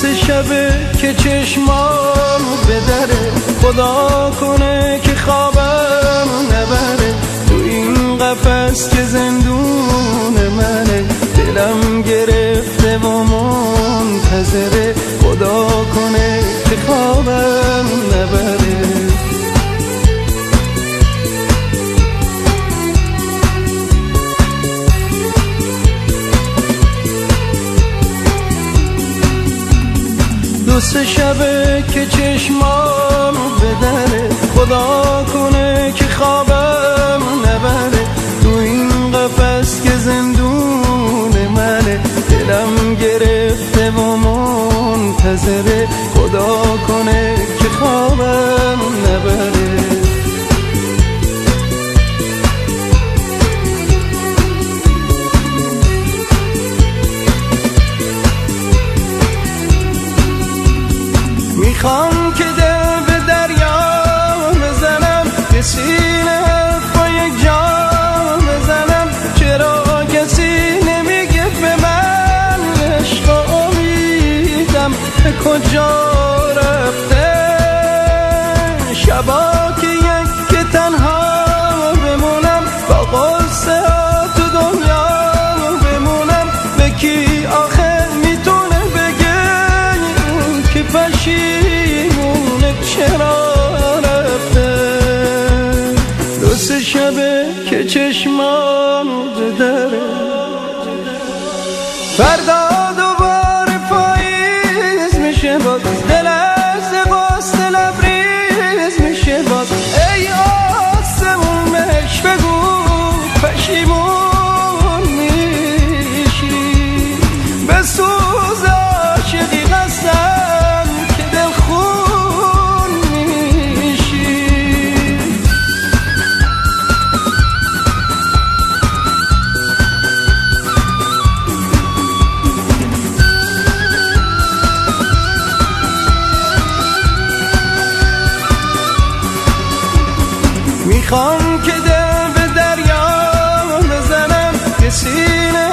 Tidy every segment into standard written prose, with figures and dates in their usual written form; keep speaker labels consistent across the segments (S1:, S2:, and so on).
S1: سه شبه که چشمام بدره، خدا کنه که خوابم نبره. تو این قفس که زندون منه، دلم گرفته و منتظره، خدا کنه که خوابم نبره. دو سه شبه که چشمام بدره، خدا کنه که خوابم نبره. تو این قفس که زندون منه، دلم گرفته و منتظره، خدا کنه که خوابم نبره. میخوام که دل به دریا بزنم، که سینه با یک جام بزنم. چرا کسی نمیگه به من عشق و امیدم به کجا رفته؟ شبا که یک که تنها بمونم، با قصه ها تو دنیا بمونم. به کی آخه میتونه بگه که پشیمونه چرا رفته؟ دو سه شبه که چشمام بدره، فردا دوباره پاییز میشه باز، دل از غصه لبریز میشه باز. ای آسمون بهش بگو پشیمون میشی، به سوز عاشقی قسم که دل خون میشی. میخوام که دل به دریا بزنم، که سینه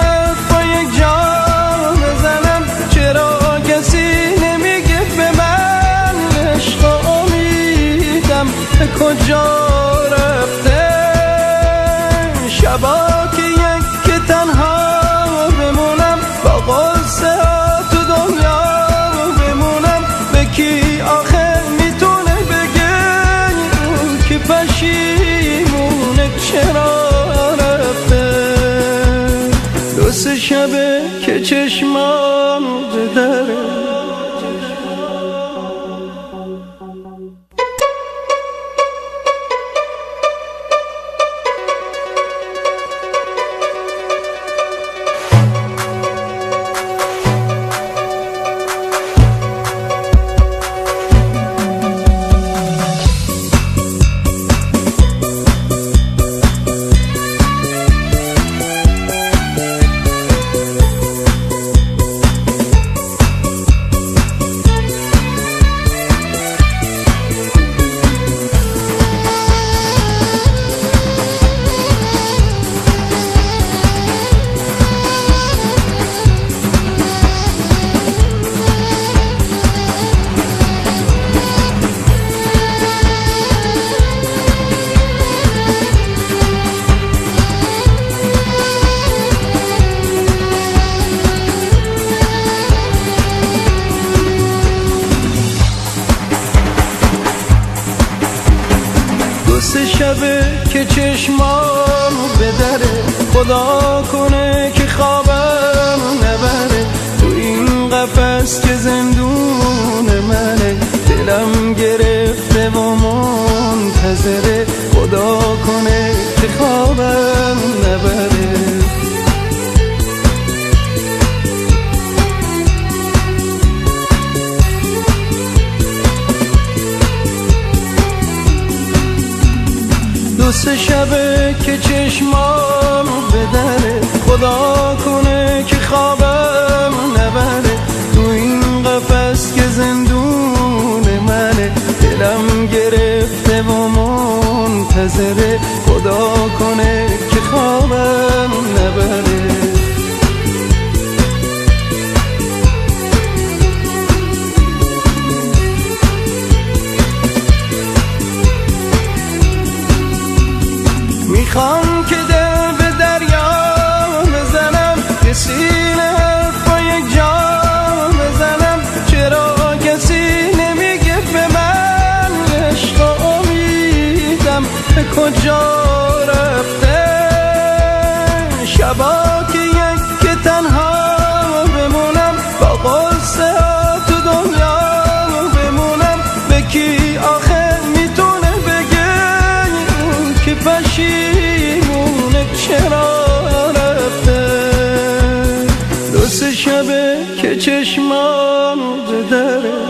S1: با یک جام بزنم. چرا کسی نمیگه به من عشق و امیدم به کجا رفته؟ شبا که یک که تنها بمونم، با قصه ها تو دنیا بمونم. به کی آخه میتونه بگه که پشیمونه چرا رفته؟ دو سه شبه که چشمام بدره. سه شبه که چشمام بدره، خدا کنه که خوابم نبره. تو این قفس که زندون منه، دلم گرفته و منتظره، خدا کنه که خوابم نبره. دو سه شبه که چشمام بدره، خدا کنه که خوابم نبره. تو این قفس که زندون منه، دلم گرفته و منتظره، خدا کنه که خوابم نبره. این حرف با یک جا بزنم، چرا کسی نمیگه به من عشق امیدم به کجا رفته؟ شبا که یک که تنها بمونم، با قصه ها تو دنیا بمونم، به کی آخه میتونه بگه که پشیمونه چرا رفته؟ دو سه شبه که چشمام به دره